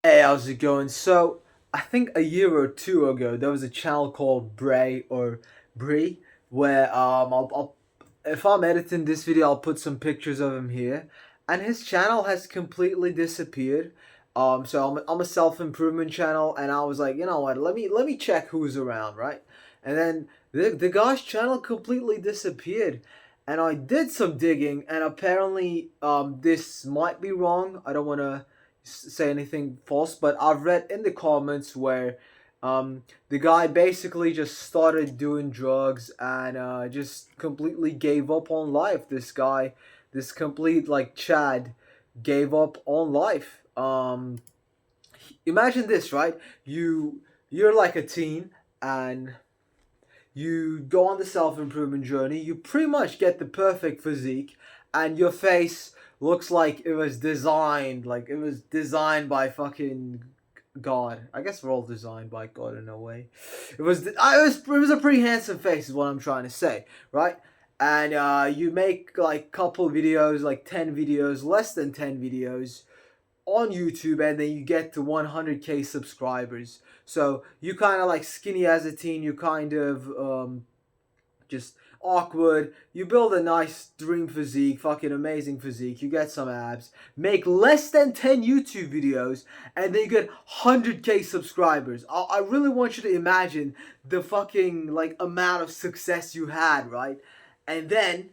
Hey, how's it going? So, I think a year or two ago, there was a channel called Brae, where if I'm editing this video, I'll put some pictures of him here, and his channel has completely disappeared. I'm a self improvement channel, and I was like, you know what? Let me check who's around, right? And then the guy's channel completely disappeared, and I did some digging, and apparently, this might be wrong. I don't want to say anything false, but I've read in the comments where the guy basically just started doing drugs and just completely gave up on life. This guy, this complete like Chad, gave up on life. Imagine this, right? You're like a teen and you go on the self improvement journey. You pretty much get the perfect physique, and your face looks like it was designed by fucking God. I guess we're all designed by God in a way. It was a pretty handsome face, is what I'm trying to say, right? And you make like couple videos, like 10 videos, less than 10 videos on YouTube, and then you get to 100K subscribers. So you kind of like skinny as a teen. You kind of just awkward. You build a nice dream physique, fucking amazing physique. You get some abs, make less than 10 YouTube videos, and then you get 100K subscribers. I really want you to imagine the fucking like amount of success you had, right? And then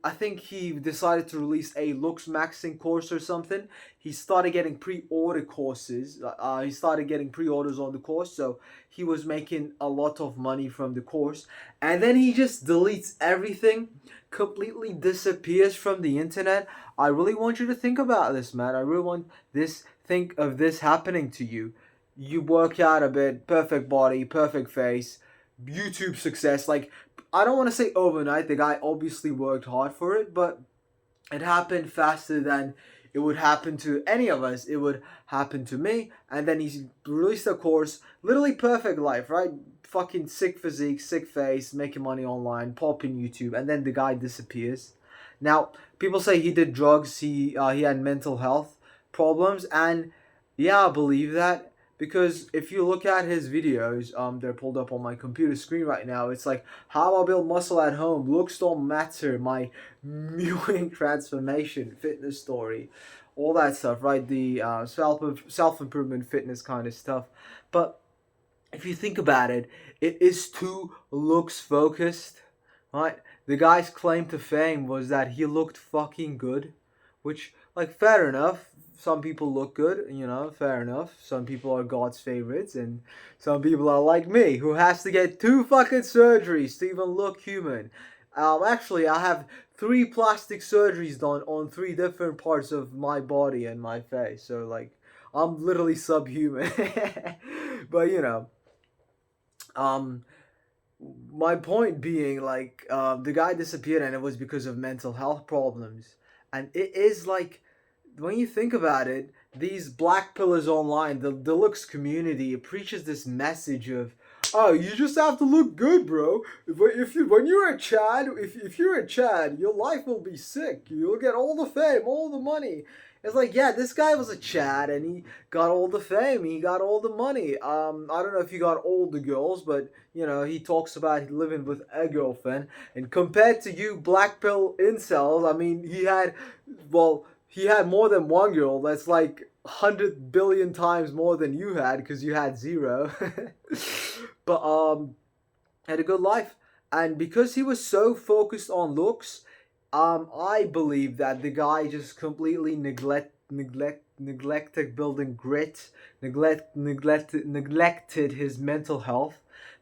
I think he decided to release a looks maxing course or something. He started getting pre-order courses. He started getting pre-orders on the course, so he was making a lot of money from the course. And then he just deletes everything, completely disappears from the internet. I really want you to think about this, man. I really want this think of this happening to you. You work out a bit, perfect body, perfect face, YouTube success. Like, I don't want to say overnight. The guy obviously worked hard for it, but it happened faster than it would happen to any of us. It would happen to me. And then he released a course, literally perfect life, right? Fucking sick physique, sick face, making money online, popping YouTube, and then the guy disappears. Now, people say he did drugs. He had mental health problems, and yeah, I believe that. Because if you look at his videos, they're pulled up on my computer screen right now. It's like how I build muscle at home, looks don't matter, my mewing transformation, fitness story, all that stuff, right? The self improvement, fitness kind of stuff. But if you think about it, it is too looks focused, right? The guy's claim to fame was that he looked fucking good, which, like, fair enough. Some people look good, fair enough. Some people are God's favorites, and some people are like me, who has to get two fucking surgeries to even look human. Actually, I have three plastic surgeries done on three different parts of my body and my face, so, like, I'm literally subhuman. But, um, my point being, like, the guy disappeared, and it was because of mental health problems. And it is like, when you think about it, these black pillars online, the deluxe community, it preaches this message of, oh, you just have to look good, bro. If you when you're a Chad, if you're a Chad, your life will be sick. You'll get all the fame, all the money. It's like, yeah, this guy was a Chad, and he got all the fame, he got all the money. I don't know if he got all the girls, but he talks about living with a girlfriend. And compared to you, black pill incels, I mean, he had more than one girl. That's like 100 billion times more than you had because you had zero. But had a good life, and because he was so focused on looks, I believe that the guy just completely neglected building grit, neglected his mental health.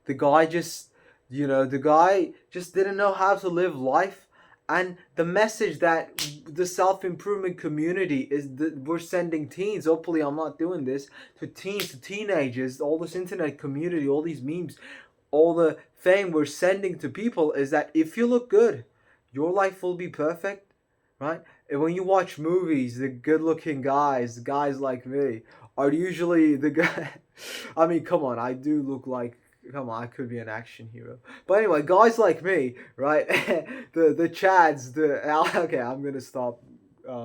The guy just, the guy just didn't know how to live life. And the message that the self improvement community is that we're sending teens. Hopefully, I'm not doing this to teens, to teenagers. All this internet community, all these memes, all the fame we're sending to people is that if you look good, your life will be perfect, right? And when you watch movies, the good-looking guys like me, are usually the guy. I mean, come on, I do look like. Come on, I could be an action hero. But anyway, guys like me, right? the Chads, okay, I'm gonna stop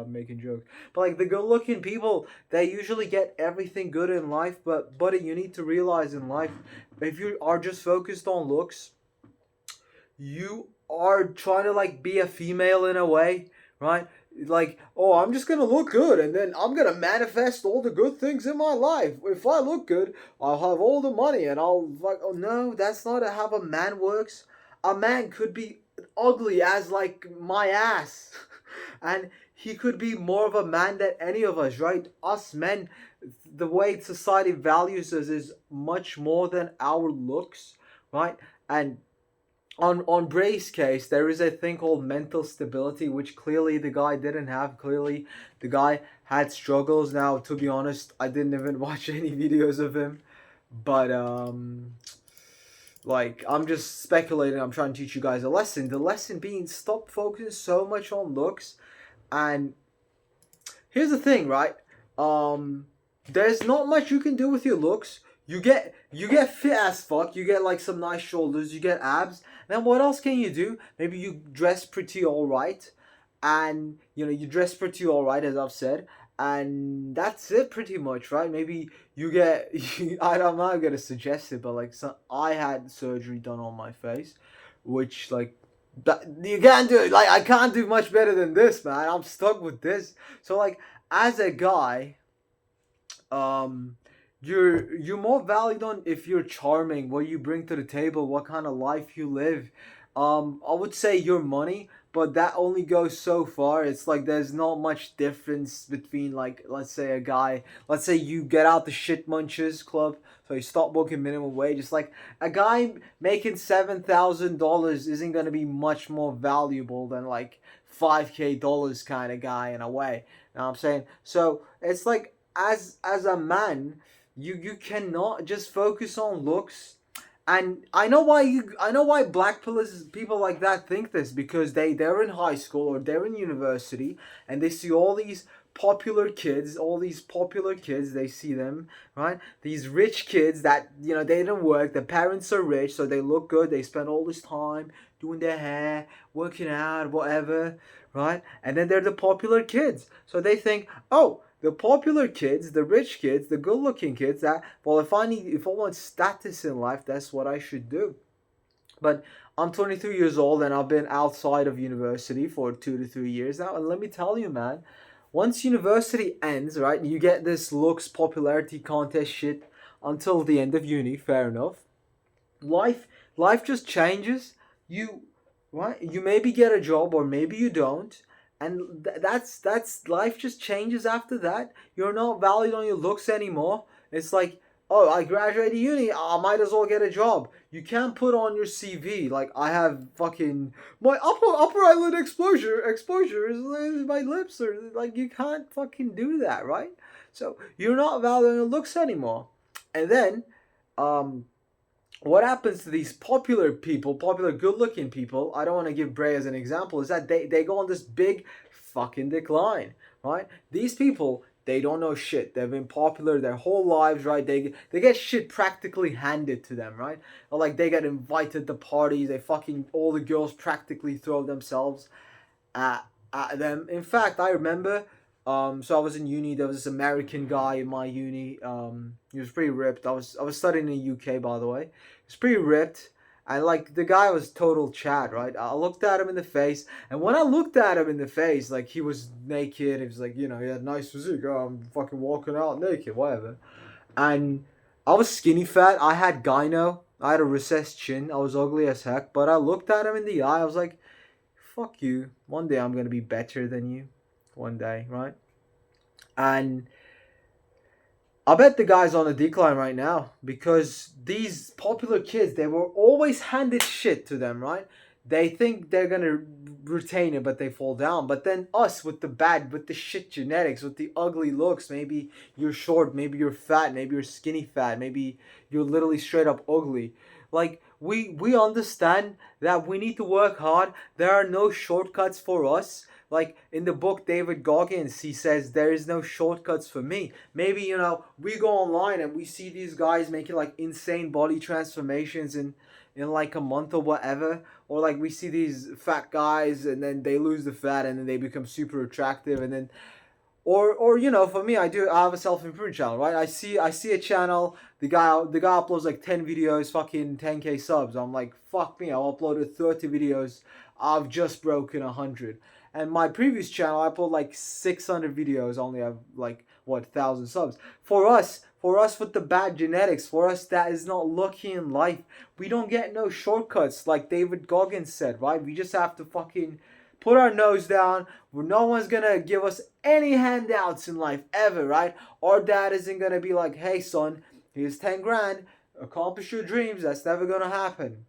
making jokes. But like the good-looking people, they usually get everything good in life. But buddy, you need to realize in life, if you are just focused on looks, you are trying to like be a female in a way, right? Like, oh, I'm just gonna look good and then I'm gonna manifest all the good things in my life. If I look good, I'll have all the money and I'll like, oh no, that's not how a man works. A man could be ugly as like my ass. And he could be more of a man than any of us, right? Us men, the way society values us is much more than our looks, right? And on Bray's case, there is a thing called mental stability, which clearly the guy didn't have. Clearly, the guy had struggles. Now, to be honest, I didn't even watch any videos of him, but like I'm just speculating. I'm trying to teach you guys a lesson. The lesson being, stop focusing so much on looks. And here's the thing, right? There's not much you can do with your looks. You get fit as fuck. You get like some nice shoulders. You get abs. Then what else can you do? Maybe you dress pretty all right, and you dress pretty all right, as I've said, and that's it pretty much, right? Maybe you get. I'm not gonna suggest it, but like I had surgery done on my face, which like. But you can't do it. Like I can't do much better than this, man. I'm stuck with this. So like as a guy, um you're more valued on if you're charming, what you bring to the table, what kind of life you live. I would say your money, but that only goes so far. It's like there's not much difference between, like, let's say a guy, let's say you get out the shit munchers club, so you stop working minimum wage. It's like a guy making $7,000 isn't gonna be much more valuable than like $5K kind of guy in a way. You know what I'm saying? So it's like as a man, you cannot just focus on looks. And I know why people like that think this, because they're in high school or they're in university and they see all these popular kids, they see them, right? These rich kids that, they didn't work, the parents are rich, so they look good, they spend all this time doing their hair, working out, whatever, right? And then they're the popular kids. So they think, oh, the popular kids, the rich kids, the good-looking kids, that, well, if I want status in life, that's what I should do. But I'm 23 years old and I've been outside of university for 2 to 3 years now, and let me tell you, man, once university ends, right, you get this looks popularity contest shit until the end of uni, fair enough. Life life just changes. You right? You maybe get a job or maybe you don't. And that's life just changes after that. You're not valued on your looks anymore. It's like, oh, I graduated uni, I might as well get a job. You can't put on your CV like I have fucking my upper eyelid exposure is my lips, or like you can't fucking do that, right? So you're not valued on your looks anymore. And then um what happens to these popular people, popular good looking people, I don't want to give Bray as an example, is that they go on this big fucking decline, right? These people, they don't know shit. They've been popular their whole lives, right? They get shit practically handed to them, right? Or like they get invited to parties, they fucking, all the girls practically throw themselves at them. In fact, I remember, so I was in uni. There was this American guy in my uni. He was pretty ripped. I was studying in the UK, by the way. He was pretty ripped, and like the guy was total Chad, right? I looked at him in the face, and when I looked at him in the face, like he was naked. He was like, he had nice physique. Oh, I'm fucking walking out naked, whatever. And I was skinny fat. I had gyno. I had a recessed chin. I was ugly as heck. But I looked at him in the eye. I was like, fuck you. One day I'm gonna be better than you. One day, right? And I bet the guy's on a decline right now because these popular kids, they were always handed shit to them, right? They think they're gonna retain it, but they fall down. But then us with the shit genetics, with the ugly looks, maybe you're short, maybe you're fat, maybe you're skinny fat, maybe you're literally straight up ugly. Like we understand that we need to work hard. There are no shortcuts for us. like in the book David Goggins, he says there is no shortcuts for me. Maybe, we go online and we see these guys making like insane body transformations in like a month or whatever, or like we see these fat guys and then they lose the fat and then they become super attractive, and then or for me, I have a self-improvement channel, right? I see a channel, the guy uploads like 10 videos, fucking 10K subs. I'm like, fuck me, I uploaded 30 videos, I've just broken 100. And my previous channel, I upload like 600 videos, only have like what, 1,000 subs. For us with the bad genetics, for us that is not lucky in life, we don't get no shortcuts, like David Goggins said, right? We just have to fucking put our nose down, where no one's gonna give us any handouts in life ever, right? Our dad isn't gonna be like, hey son, here's 10 grand, accomplish your dreams. That's never gonna happen,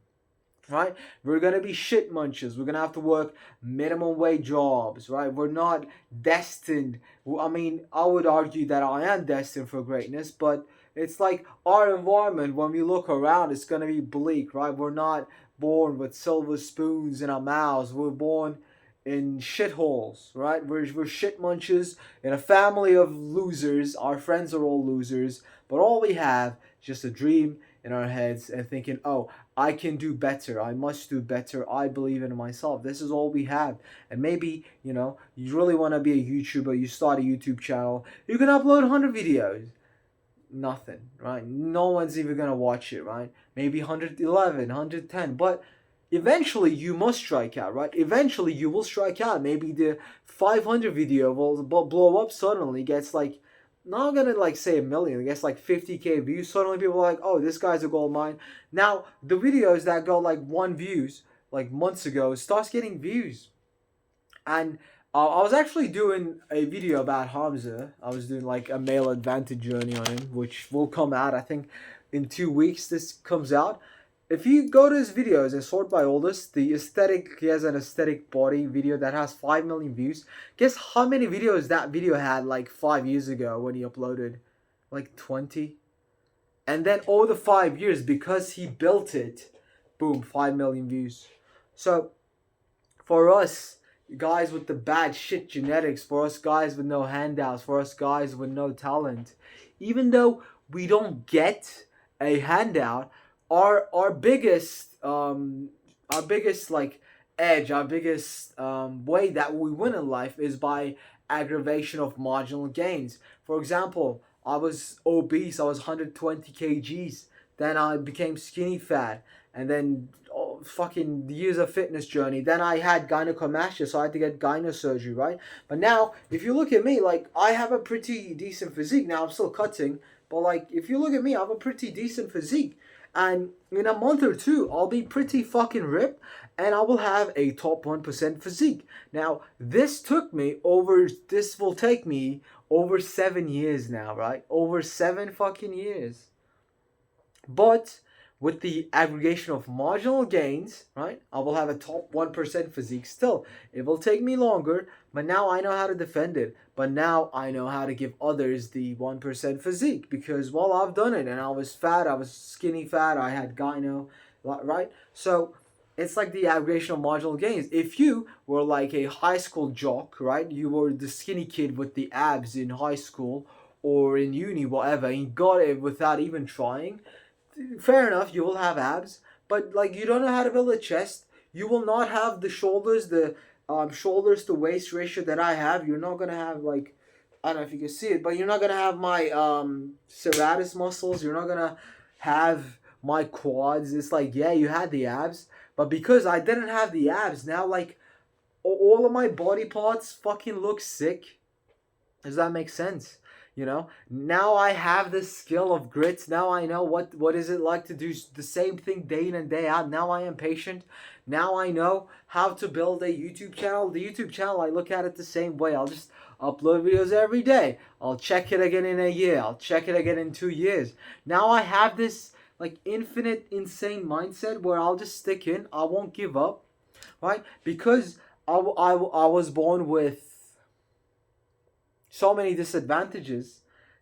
right? We're gonna be shit munchers. We're gonna have to work minimum wage jobs, right? We're not destined. I mean, I would argue that I am destined for greatness, but it's like our environment, when we look around, it's gonna be bleak, right? We're not born with silver spoons in our mouths. We're born in shitholes, right? We're shit munchers in a family of losers. Our friends are all losers, but all we have is just a dream in our heads and thinking, oh, I can do better. I must do better. I believe in myself. This is all we have. And maybe, you really want to be a YouTuber. You start a YouTube channel. You can upload 100 videos. Nothing, right? No one's even going to watch it, right? Maybe 111, 110. But eventually you must strike out, right? Eventually you will strike out. Maybe the 500 video will blow up suddenly, gets like, not gonna like say a million, it gets like 50K views. Suddenly people are like, oh, this guy's a gold mine. Now the videos that got like 1 views like months ago starts getting views. And I was actually doing a video about Hamza. I was doing like a male advantage journey on him, which will come out, I think, in 2 weeks. This comes out. If you go to his videos and sort by oldest, he has an aesthetic body video that has 5 million views. Guess how many videos that video had like 5 years ago when he uploaded? Like 20. And then over the 5 years, because he built it, boom, 5 million views. So for us guys with the bad shit genetics, for us guys with no handouts, for us guys with no talent, even though we don't get a handout, our biggest like edge, our biggest way that we win in life is by aggravation of marginal gains. For example, I was obese, I was 120 kgs, then I became skinny fat, and then fucking years of fitness journey. Then I had gynecomastia, so I had to get gyno surgery, right? But now, if you look at me, like, I have a pretty decent physique. Now, I'm still cutting, but like, if you look at me, I have a pretty decent physique. And in a month or two, I'll be pretty fucking ripped, and I will have a top 1% physique. Now, this will take me over 7 years now, right? Over 7 fucking years. But with the aggregation of marginal gains, right, I will have a top 1% physique still. It will take me longer, but now I know how to defend it. But now I know how to give others the 1% physique because, well, I've done it, and I was fat, I was skinny fat, I had gyno, right? So it's like the aggregation of marginal gains. If you were like a high school jock, right, you were the skinny kid with the abs in high school or in uni, whatever, and you got it without even trying, fair enough, you will have abs, but like, you don't know how to build a chest. You will not have the shoulders to waist ratio that I have. You're not gonna have, like, I don't know if you can see it, but you're not gonna have my serratus muscles. You're not gonna have my quads. It's like, yeah, you had the abs, but because I didn't have the abs, now like all of my body parts fucking look sick. Does that make sense? Now I have the skill of grit. Now I know what is it like to do the same thing day in and day out. Now I am patient. Now I know how to build a YouTube channel. The YouTube channel, I look at it the same way. I'll just upload videos every day. I'll check it again in a year. I'll check it again in 2 years. Now I have this like infinite insane mindset where I'll just stick in. I won't give up, right? Because I was born with so many disadvantages.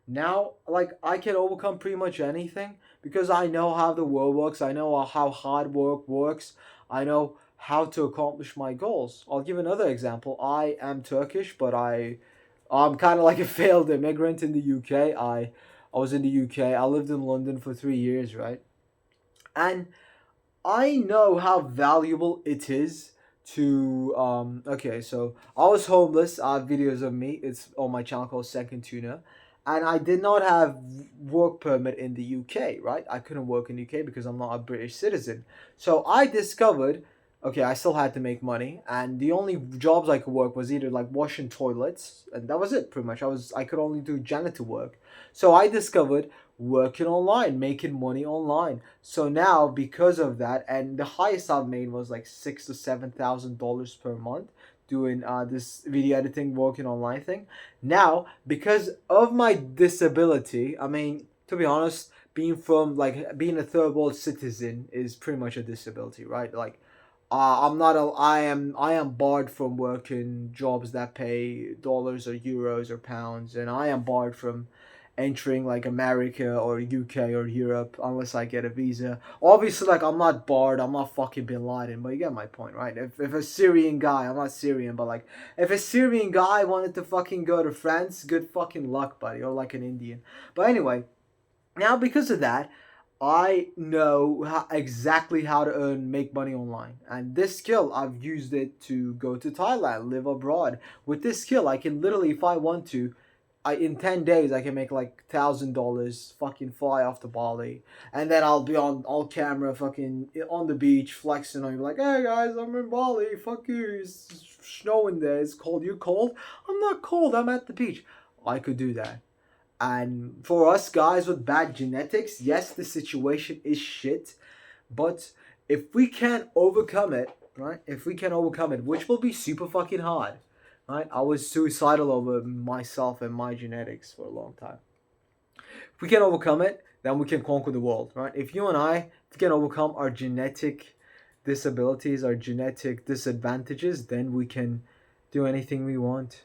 Now, like, I can overcome pretty much anything because I know how the world works. I know how hard work works. I know how to accomplish my goals. I'll give another example. I am Turkish, but I'm kind of like a failed immigrant in the UK. I was in the UK. I lived in London for 3 years, right? And I know how valuable it is to okay, so I was homeless. I have videos of me. It's on my channel called Second Tuna. And I did not have work permit in the UK, right? I couldn't work in the UK because I'm not a British citizen. So I discovered, okay, I still had to make money, and the only jobs I could work was either like washing toilets, and that was it pretty much. I could only do janitor work. So I discovered working online, making money online. So now, because of that, and the highest I've made was like $6,000 to $7,000 per month doing this video editing, working online thing. Now, because of my disability, I mean, to be honest, being a third world citizen is pretty much a disability, right? Like, I am barred from working jobs that pay dollars or euros or pounds, and I am barred from entering like America or UK or Europe unless I get a visa. Obviously, like I'm not barred, I'm not fucking Bin Laden, but you get my point, right? If a Syrian guy, I'm not Syrian, but like if a Syrian guy wanted to fucking go to France, good fucking luck, buddy, or like an Indian. But anyway, now because of that, I know exactly how to make money online, and this skill I've used it to go to Thailand, live abroad. With this skill, I can literally, if I want to, I in 10 days I can make like $1,000, fucking fly off to Bali, and then I'll be on all camera, fucking on the beach flexing. I'll be like, hey guys, I'm in Bali. Fuck you, it's snowing there. It's cold. You cold? I'm not cold. I'm at the beach. I could do that. And for us guys with bad genetics, yes, the situation is shit. But if we can overcome it, right? If we can overcome it, which will be super fucking hard, right? I was suicidal over myself and my genetics for a long time. If we can overcome it, then we can conquer the world, right? If you and I, if we can overcome our genetic disabilities, our genetic disadvantages, then we can do anything we want.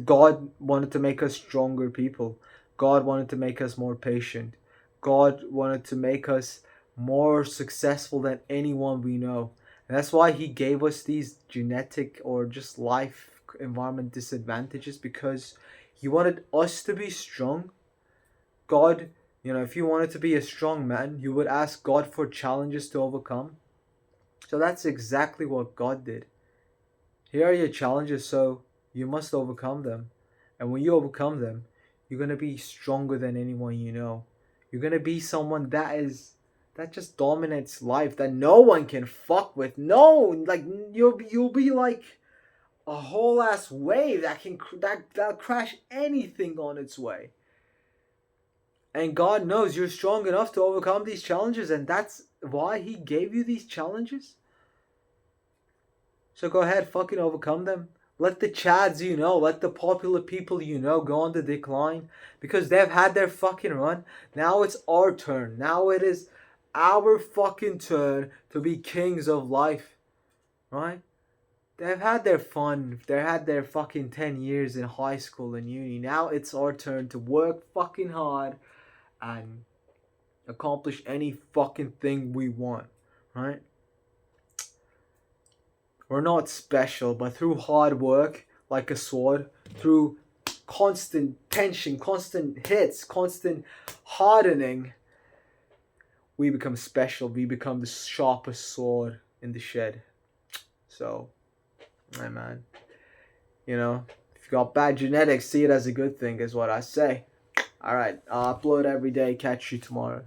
God wanted to make us stronger people. God wanted to make us more patient. God wanted to make us more successful than anyone we know. And that's why He gave us these genetic or just life environment disadvantages, because He wanted us to be strong. God, if you wanted to be a strong man, you would ask God for challenges to overcome. So that's exactly what God did. Here are your challenges, so you must overcome them. And when you overcome them, you're going to be stronger than anyone you know. You're going to be someone that just dominates life, that no one can fuck with. No, like you'll be like a whole ass wave that'll crash anything on its way. And God knows you're strong enough to overcome these challenges, and that's why He gave you these challenges. So go ahead, fucking overcome them. Let the chads let the popular people go on the decline, because they've had their fucking run. Now it's our turn. Now it is our fucking turn to be kings of life, right? They've had their fun. They had their fucking 10 years in high school and uni. Now it's our turn to work fucking hard and accomplish any fucking thing we want, right? We're not special, but through hard work, like a sword, through constant tension, constant hits, constant hardening, we become special. We become the sharpest sword in the shed. So, hey man, if you got bad genetics, see it as a good thing, is what I say. Alright, I'll upload every day. Catch you tomorrow.